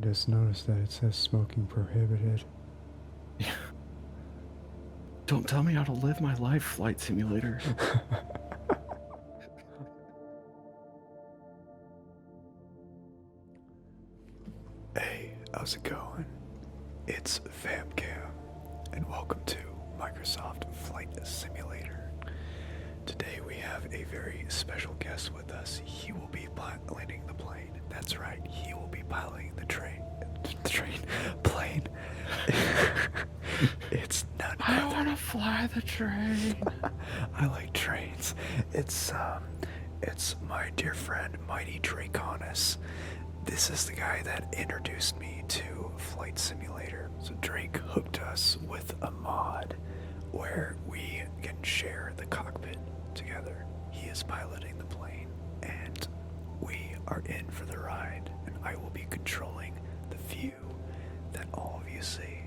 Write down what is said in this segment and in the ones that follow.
I just noticed that it says smoking prohibited. Don't tell me how to live my life, Flight Simulator. Hey, how's it going? It's FamKam, and welcome to Microsoft Flight Simulator. Today we have a very special guest with us. He will be piloting the plane. That's right, he will be piloting the plane. It's none I other. want to fly the train. I like trains. It's my dear friend MightyDrakonis. This is the guy that introduced me to Flight Simulator. So Drake hooked us with a mod where we can share the cockpit together. He is piloting the plane and we are in for the ride, and I will be controlling the view that all of you see.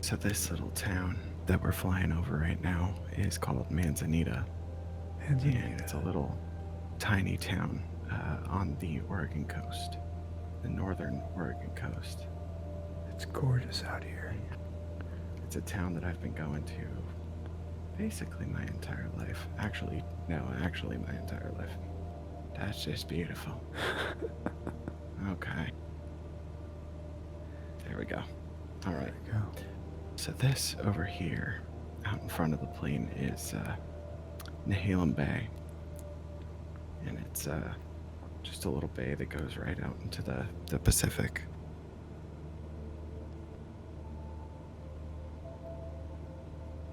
So this little town that we're flying over right now is called Manzanita. And it's a little tiny town on the Oregon coast, the northern Oregon coast. It's gorgeous out here. It's a town that I've been going to basically my entire life. Actually my entire life. That's just beautiful. Okay. There we go. All right. There we go. So this over here, out in front of the plane, is Nehalem Bay. And it's just a little bay that goes right out into the Pacific.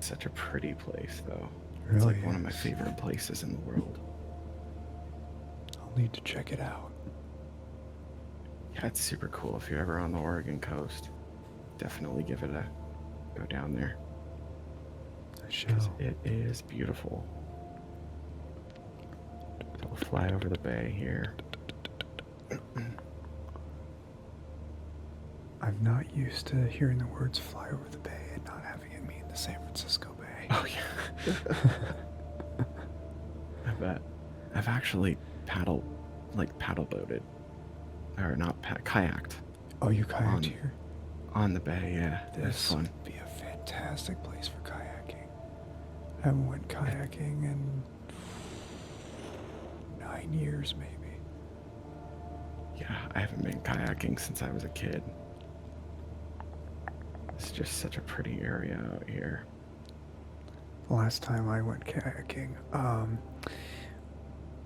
Such a pretty place, though. Really it's like one of my favorite places in the world. I'll need to check it out. Yeah, it's super cool. If you're ever on the Oregon coast, definitely give it a go down there. I shall. It is beautiful. So we'll fly over the bay here. I'm not used to hearing the words fly over the bay and not having it mean the San Francisco Bay. Oh, yeah. I bet. I've actually paddle boated. Or not, kayaked. Oh, you kayaked here? On the bay, yeah. This fun. would be a fantastic place for kayaking. I haven't went kayaking in 9 years, maybe. Yeah, I haven't been kayaking since I was a kid. It's just such a pretty area out here. The last time I went kayaking,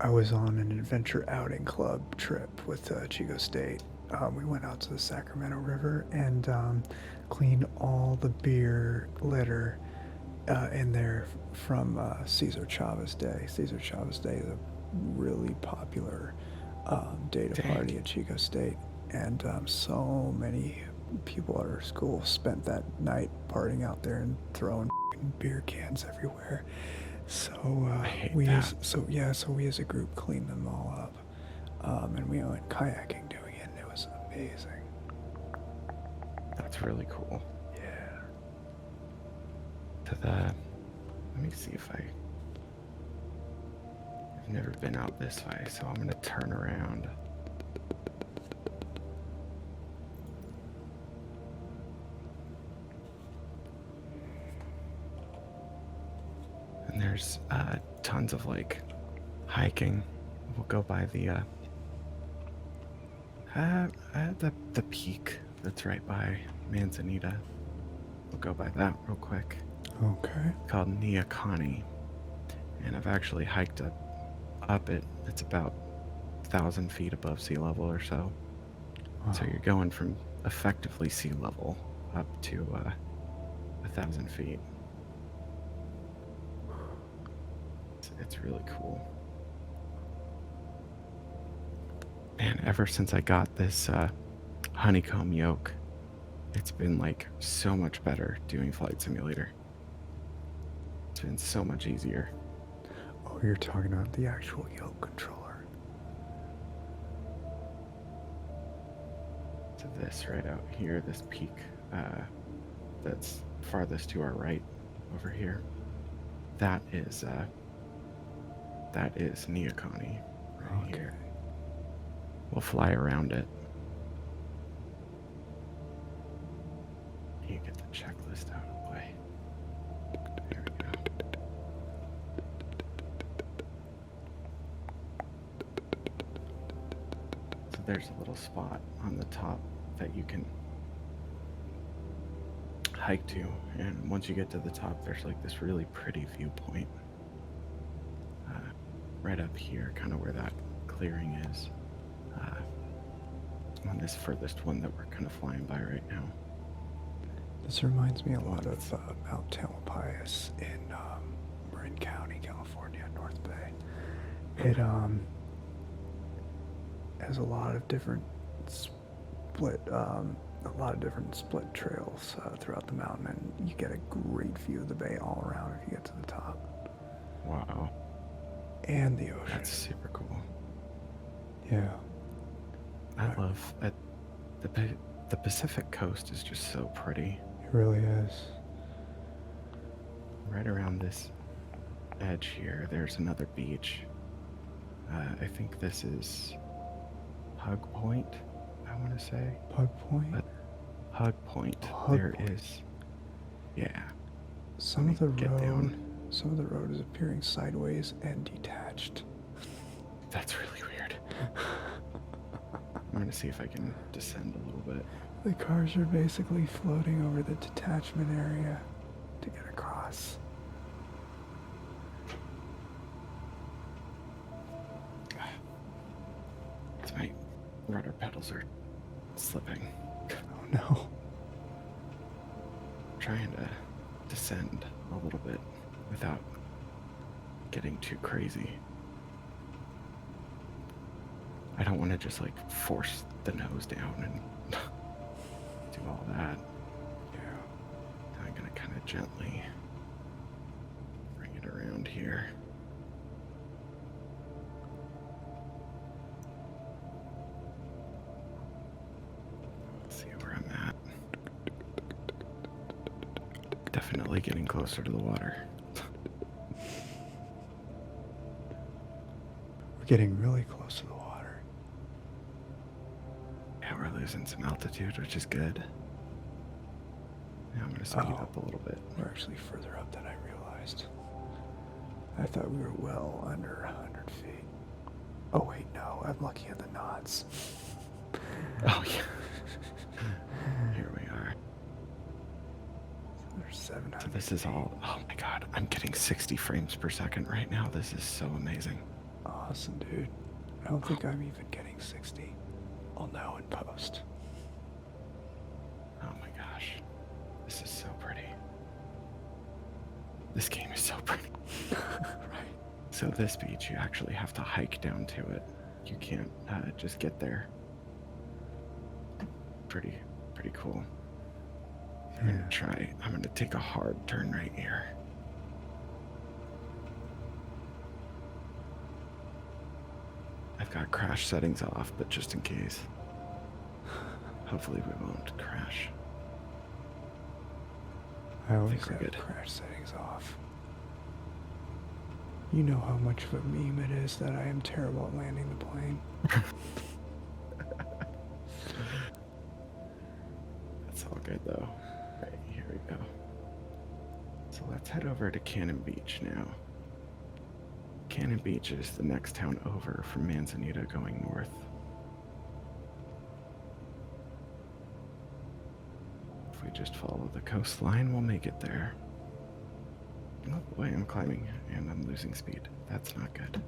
I was on an adventure outing club trip with Chico State. We went out to the Sacramento River and cleaned all the beer litter in there from Cesar Chavez Day. Cesar Chavez Day is a really popular day to party at Chico State, and so many people at our school spent that night partying out there and throwing beer cans everywhere. So we as a group cleaned them all up, and we went kayaking doing it, and it was amazing. That's really cool. Yeah. Let me see if I've never been out this way, so I'm gonna turn around. And there's tons of like hiking. We'll go by the peak that's right by Manzanita. We'll go by that real quick. Okay. It's called Nehalem, and I've actually hiked up it. It's about 1,000 feet above sea level or so. Wow. So you're going from effectively sea level up to 1,000 feet. It's really cool. And ever since I got this honeycomb yoke, it's been like so much better doing Flight Simulator. It's been so much easier. Oh, you're talking about the actual yoke controller. So this right out here, this peak that's farthest to our right over here, that is Nehalem right here. we'll fly around it. You get the checklist out of the way. There we go. So there's a little spot on the top that you can hike to, and once you get to the top, there's like this really pretty viewpoint right up here, kind of where that clearing is, on this furthest one that we're kind of flying by right now. This reminds me a lot of Mount Tamalpais in Marin County, California, North Bay. It has a lot of different split trails throughout the mountain, and you get a great view of the bay all around if you get to the top. Wow. And the ocean. That's super cool. Yeah. I love it. The Pacific coast is just so pretty. It really is. Right around this edge here, there's another beach. I think this is Hug Point, I want to say. Pug Point? But Hug Point. There is. Yeah. Some of the road is appearing sideways and detached. That's really weird. I'm going to see if I can descend a little bit. The cars are basically floating over the detachment area to get across. My rudder pedals are slipping. Oh no. I'm trying to descend a little bit without getting too crazy. I don't want to just like force the nose down and do all that. Yeah. I'm gonna kind of gently bring it around here. Let's see where I'm at. Definitely getting closer to the water. We're getting really close to the water. Yeah, we're losing some altitude, which is good. Now I'm gonna speed up a little bit. We're actually further up than I realized. I thought we were well under 100 feet. Oh wait, no, I'm looking at the knots. Oh yeah. Here we are. There's 700. So this is all, oh my god, I'm getting 60 frames per second right now. This is so amazing. Awesome, dude. I don't think I'm even getting 60. I'll know in post. Oh my gosh. This is so pretty. This game is so pretty. Right. So this beach, you actually have to hike down to it. You can't just get there. Pretty cool. I'm gonna take a hard turn right here. I've got crash settings off, but just in case. Hopefully we won't crash. I always we're have good. crash settings off. You know how much of a meme it is that I am terrible at landing the plane. That's all good though. Right, here we go. So let's head over to Cannon Beach now. Cannon Beach is the next town over from Manzanita going north. If we just follow the coastline, we'll make it there. Oh boy, I'm climbing and I'm losing speed. That's not good.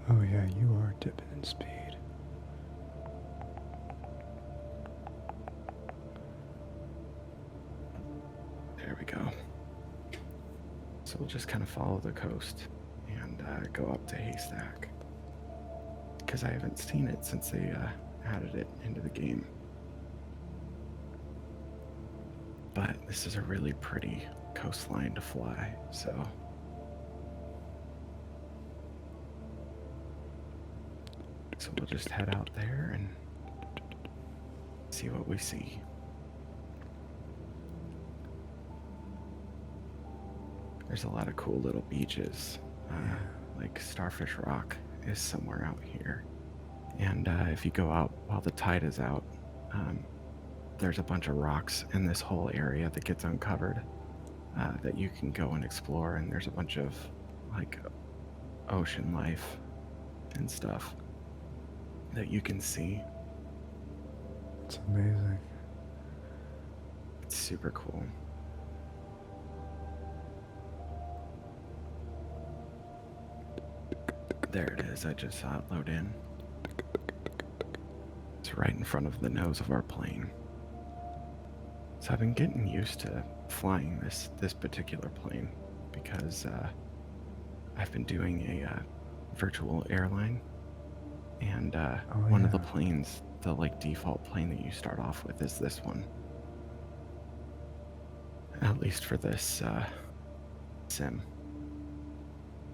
Oh yeah, you are dipping in speed. There we go. So we'll just kind of follow the coast and go up to Haystack. Because I haven't seen it since they added it into the game. But this is a really pretty coastline to fly, so... So we'll just head out there and see what we see. There's a lot of cool little beaches, like Starfish Rock is somewhere out here. And if you go out while the tide is out, there's a bunch of rocks in this whole area that gets uncovered that you can go and explore. And there's a bunch of like ocean life and stuff that you can see. It's amazing. It's super cool. There it is. I just saw it load in. It's right in front of the nose of our plane. So I've been getting used to flying this particular plane because I've been doing a virtual airline, and one of the planes, the like default plane that you start off with, is this one. At least for this sim.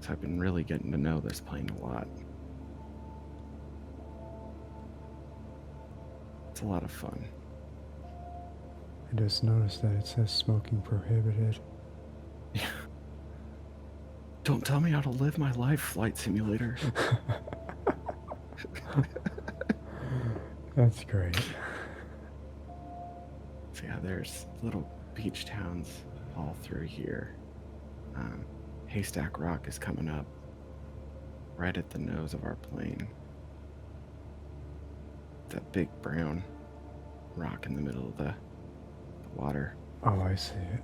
So I've been really getting to know this plane a lot. It's a lot of fun. I just noticed that it says smoking prohibited. Yeah. Don't tell me how to live my life, flight simulator. That's great. So yeah, there's little beach towns all through here. Haystack Rock is coming up right at the nose of our plane. That big brown rock in the middle of the water. Oh, I see it.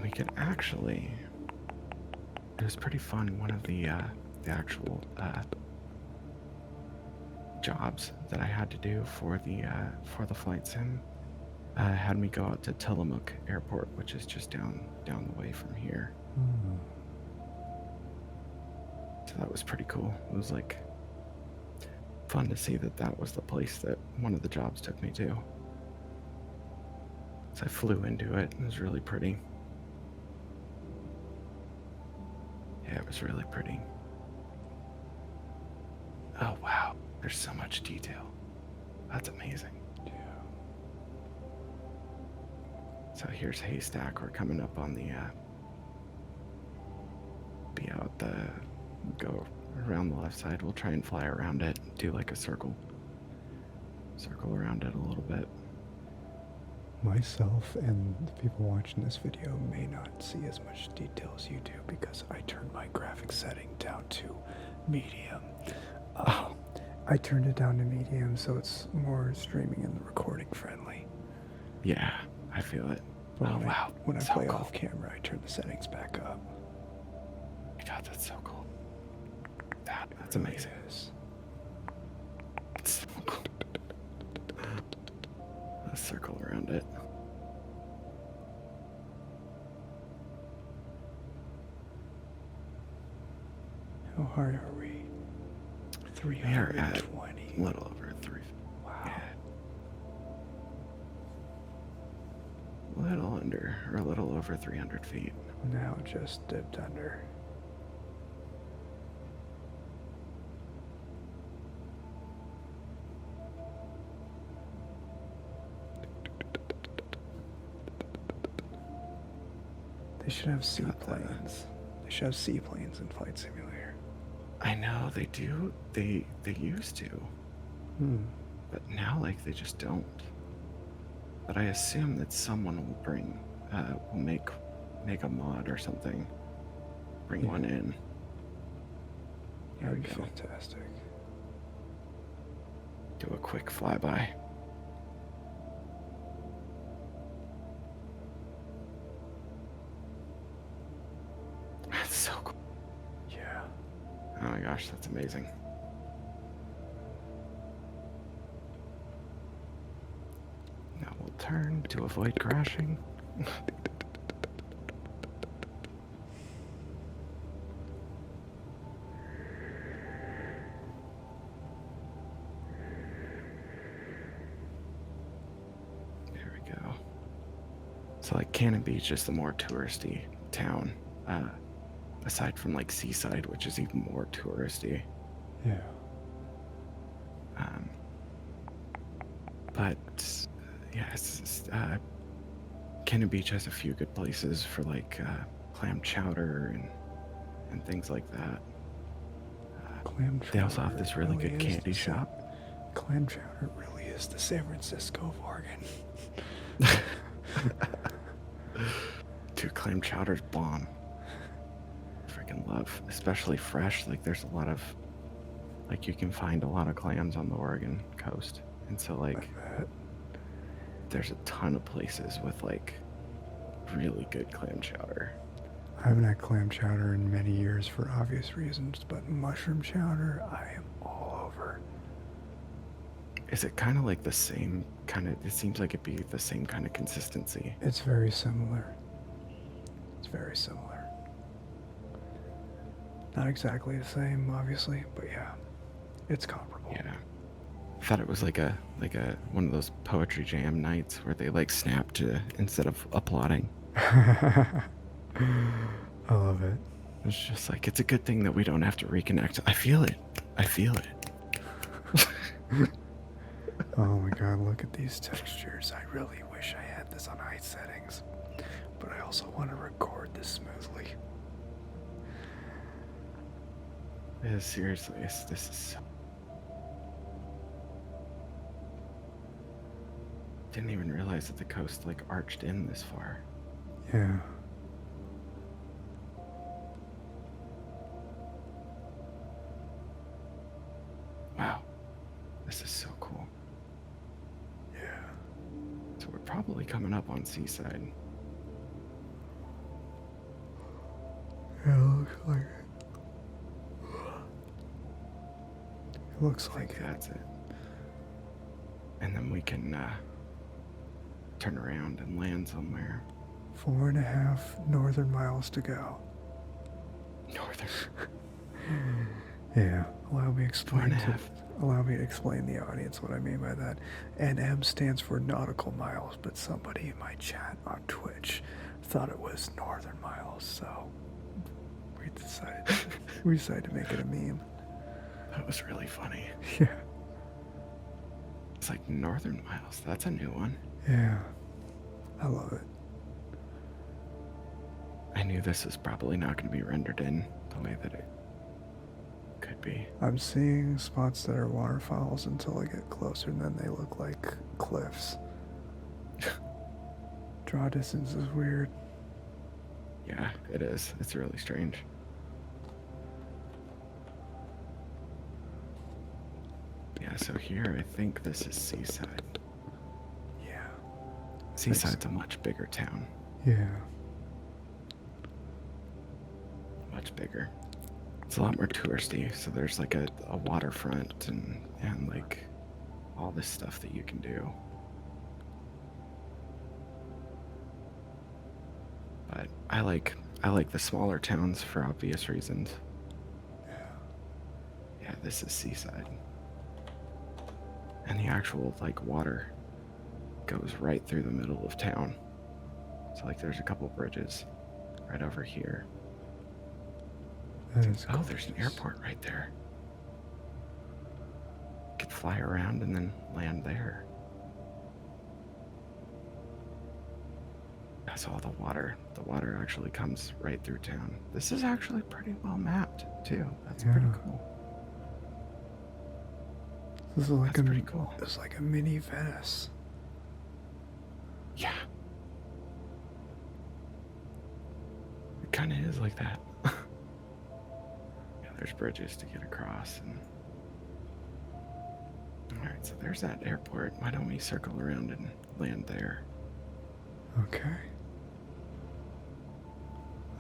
We could actually, it was pretty fun. One of the actual jobs that I had to do for the flight sim had me go out to Tillamook Airport, which is just down the way from here. So that was pretty cool. It was like fun to see that was the place that one of the jobs took me to. So I flew into it. It was really pretty. Yeah, it was really pretty. Oh wow, there's so much detail. That's amazing. Yeah. So here's Haystack. We're coming up on the go around the left side. We'll try and fly around it, do like a circle around it a little bit. Myself and the people watching this video may not see as much detail as you do because I turned my graphic setting down to medium. I turned it down to medium so it's more streaming and recording friendly. Yeah, I feel it. But oh wow, when I so play cool. off camera, I turn the settings back up. God, that's so cool. That's amazing. Yes. It's so cool. Let's circle around it. How hard are we? We are at 320. a little over 3. Wow. Yeah. A little under, or a little over 300 feet. Now just dipped under. They should have seaplanes. They should have seaplanes in Flight Simulator. I know they do. They used to, but now like they just don't. But I assume that someone will will make a mod or something. Bring one in. Here That'd we be go. fantastic. Do a quick flyby. That's so cool. Yeah. Oh my gosh, that's amazing. Now we'll turn to avoid crashing. There we go. So like Cannon Beach is the more touristy town. Aside from like Seaside, which is even more touristy. Yeah. But yeah, Cannon Beach has a few good places for like clam chowder and things like that. Clam They also have chowder this really really good is candy the Sa- shop. Clam chowder really is the San Francisco of Oregon. Dude, clam chowder's bomb. Freaking love, especially fresh. Like there's a lot of, like you can find a lot of clams on the Oregon coast, and so like there's a ton of places with like really good clam chowder. I haven't had clam chowder in many years for obvious reasons, but mushroom chowder, I am all over. Is it kind of like the same kind of? It seems like it'd be the same kind of consistency. It's very similar. It's very similar. Not exactly the same, obviously, but yeah, it's comparable. Yeah. I thought it was like a one of those poetry jam nights where they like snap to instead of applauding. I love it. It's just like it's a good thing that we don't have to reconnect. I feel it. I feel it. Oh my god, look at these textures. I really wish I had this on high settings, but I also want to record this smoothly. Yeah, seriously, this is so... Didn't even realize that the coast like arched in this far. Yeah. Wow. This is so cool. Yeah. So we're probably coming up on Seaside. Yeah, it looks like it. It looks I like think it. that's it. And then we can turn around and land somewhere. 4.5 northern miles to go. Northern. Yeah. Allow me explain 4.5. Allow me to explain the audience what I mean by that. NM stands for nautical miles, but somebody in my chat on Twitch thought it was northern miles, so we decided to make it a meme. That was really funny. Yeah. It's like Northern Miles. That's a new one. Yeah. I love it. I knew this was probably not going to be rendered in the way that it could be. I'm seeing spots that are waterfalls until I get closer, and then they look like cliffs. Draw distance is weird. Yeah, it is. It's really strange. Yeah, so here I think this is Seaside. Yeah. Seaside's a much bigger town. Yeah. Much bigger. It's a lot more touristy, so there's like a waterfront and like all this stuff that you can do. But I like the smaller towns for obvious reasons. Yeah. Yeah, this is Seaside. And the actual like water goes right through the middle of town. So like there's a couple bridges right over here. That is Oh, there's an airport right there. You could fly around and then land there. That's all the water. The water actually comes right through town. This is actually pretty well mapped too. That's pretty cool. This is like That's pretty cool. It's like a mini Venice. Yeah. It kind of is like that. Yeah, there's bridges to get across. And... Alright, so there's that airport. Why don't we circle around and land there? Okay.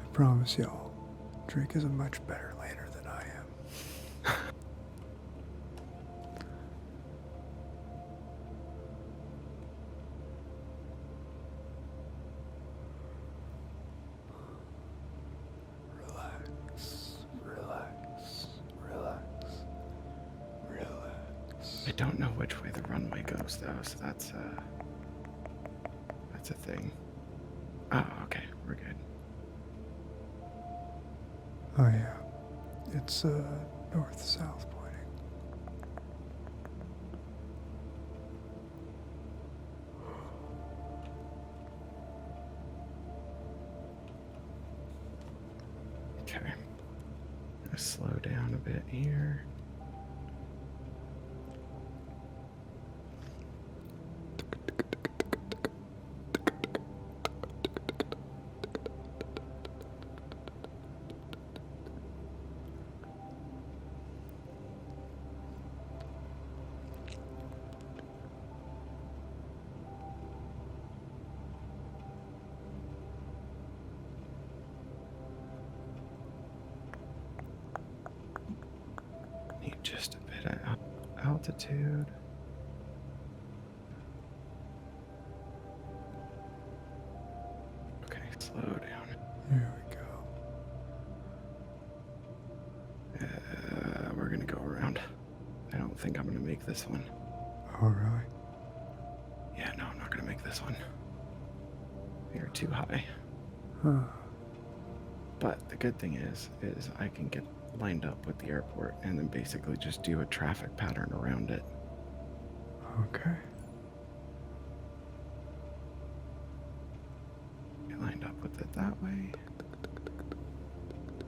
I promise y'all, Drake is a much better laner than I am. Relax. I don't know which way the runway goes though, so that's a thing. Oh, okay, we're good. Oh yeah, it's north-south pointing. Slow down a bit here. Need just a bit of altitude. Okay, slow down. There we go. We're gonna go around. I don't think I'm gonna make this one. Oh, really? Yeah, no, I'm not gonna make this one. You're too high. Huh. But the good thing is I can get lined up with the airport and then basically just do a traffic pattern around it. Okay. Get lined up with it that way.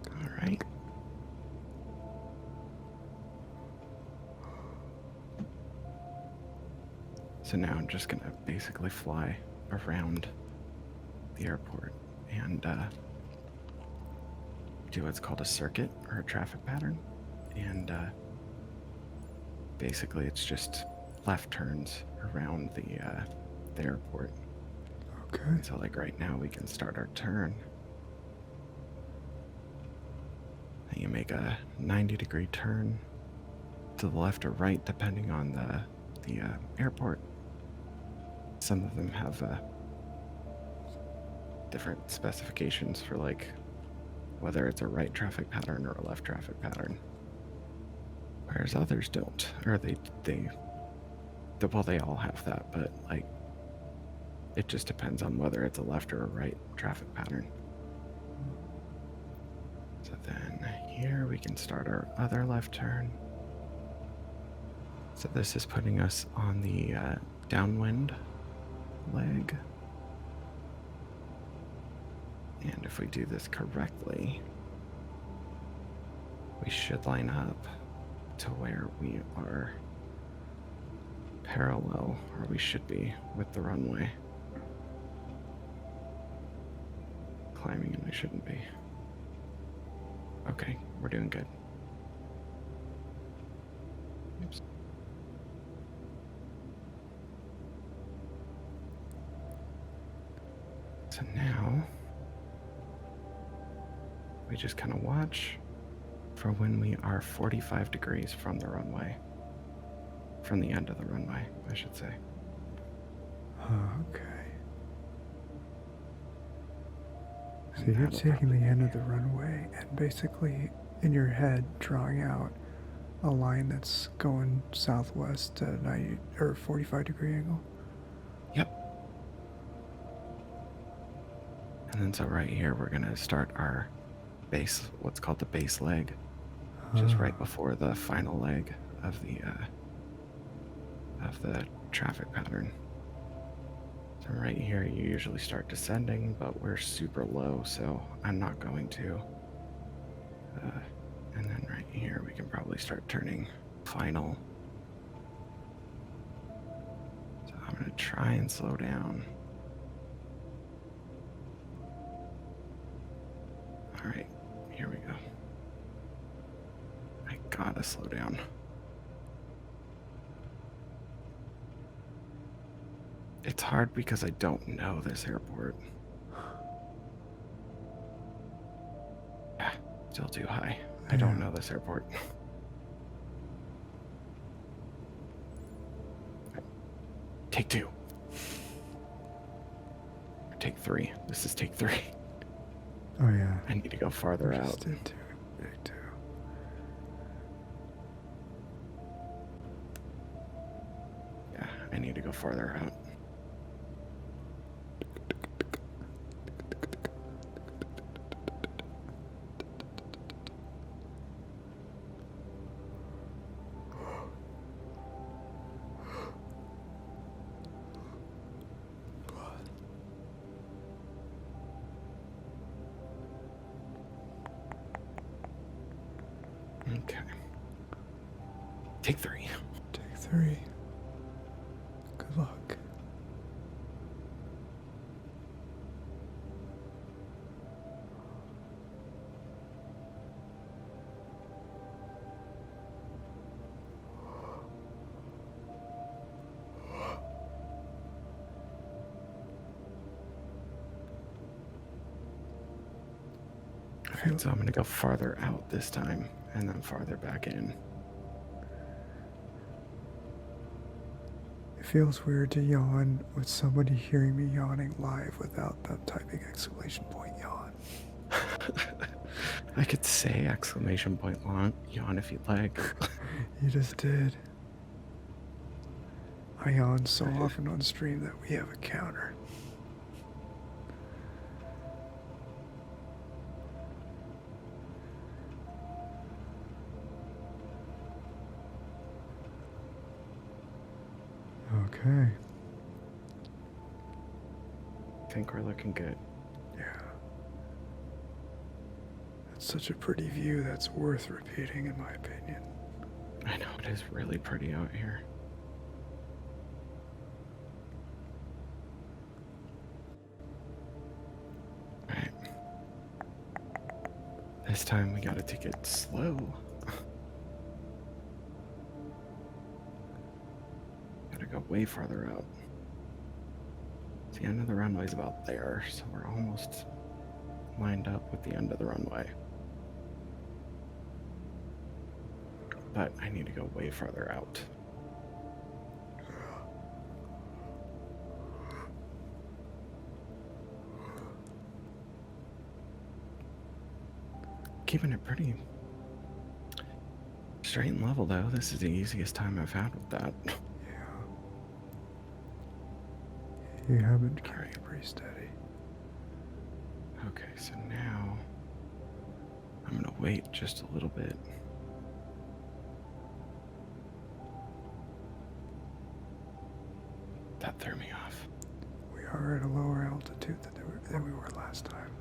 All right. So now I'm just gonna basically fly around the airport and do what's called a circuit or a traffic pattern. And basically it's just left turns around the airport. Okay. So like right now we can start our turn. And you make a 90-degree turn to the left or right depending on the airport. Some of them have different specifications for like whether it's a right traffic pattern or a left traffic pattern, whereas others don't, or they well, they all have that, but like it just depends on whether it's a left or a right traffic pattern. So then here we can start our other left turn. So this is putting us on the downwind leg. And if we do this correctly, we should line up to where we are parallel, or we should be, with the runway. Climbing and we shouldn't be. Okay, we're doing good. Oops. So now we just kind of watch for when we are 45 degrees from the runway. From the end of the runway, I should say. Okay. So And you're that'll taking the probably end be- of the runway and basically in your head drawing out a line that's going southwest at 90 or 45-degree angle. Yep. And then so right here, we're gonna start our base, what's called the base leg, just right before the final leg of the traffic pattern. So right here, you usually start descending, but we're super low, so I'm not going to. And then right here, we can probably start turning final. So I'm gonna try and slow down. All right, here we go. I gotta slow down. It's hard because I don't know this airport. Yeah, still too high. I don't know this airport. Take two. Or take three. This is take three. Oh yeah. I need to go farther out. Just did two. Big two. Yeah, I need to go farther out. Okay. Take 3. Take 3. Good luck. Alright, so I'm gonna go farther out this time, and then farther back in. It feels weird to yawn with somebody hearing me yawning live without them typing exclamation point yawn. I could say exclamation point yawn if you'd like. You just did. I yawn so often on stream that we have a counter. Okay. I think we're looking good. Yeah. It's such a pretty view that's worth repeating, in my opinion. I know, it is really pretty out here. Alright. This time we gotta take it slow. Gotta go way farther out. The end of the runway is about there, so we're almost lined up with the end of the runway. But I need to go way farther out. Keeping it pretty straight and level, though. This is the easiest time I've had with that. You haven't carried it pretty steady. Okay, so now I'm gonna wait just a little bit. That threw me off. We are at a lower altitude than we were last time.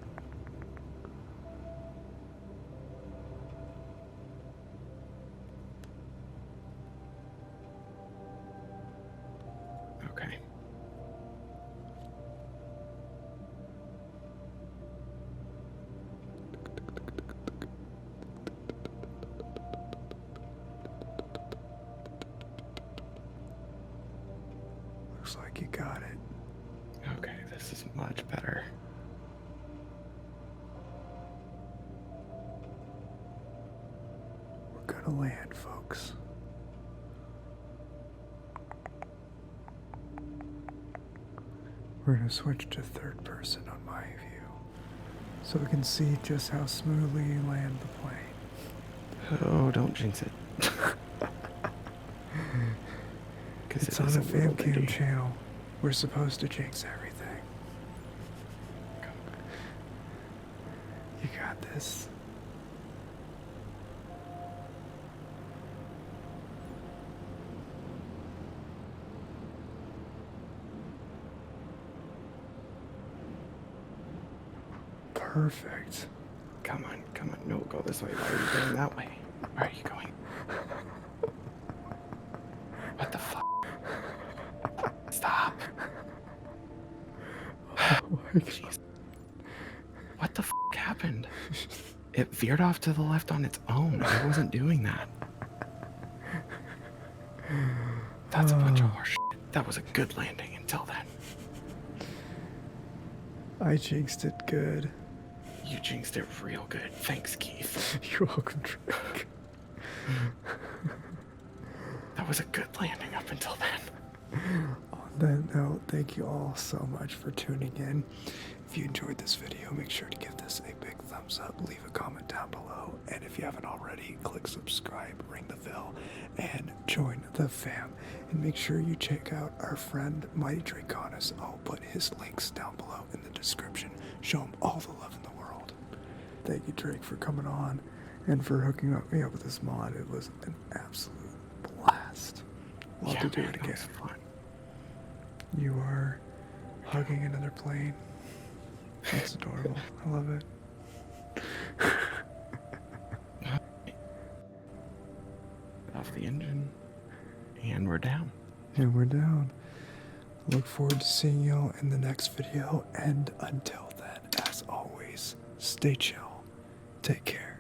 Okay. Looks like you got it. Okay, this is much better. We're gonna land, folks. We're gonna switch to third person on my view, so we can see just how smoothly you land the plane. Oh, don't jinx it. It's on a FamKam channel. We're supposed to jinx everything. You got this. Perfect. Come on, come on. No, go this way. Why are you going that way? Where are you going? What the fuck? Stop. Oh my God. What the fuck happened? It veered off to the left on its own. I wasn't doing that. That's a bunch of horseshit. That was a good landing until then. I jinxed it good. You jinxed it real good. Thanks, Keith. You're welcome, Drake. That was a good landing up until then. On that note, thank you all so much for tuning in. If you enjoyed this video, make sure to give this a big thumbs up, leave a comment down below, and if you haven't already, click subscribe, ring the bell, and join the fam. And make sure you check out our friend MightyDrakonis. I'll put his links down below in the description. Show him all the love in the world. Thank you, Drake, for coming on and for hooking me up with this mod. It was an absolute blast. Love to do it again. That was fun. You are hugging another plane. That's adorable. I love it. the engine. And we're down. And we're down. Look forward to seeing y'all in the next video. And until then, as always, stay chill. Take care.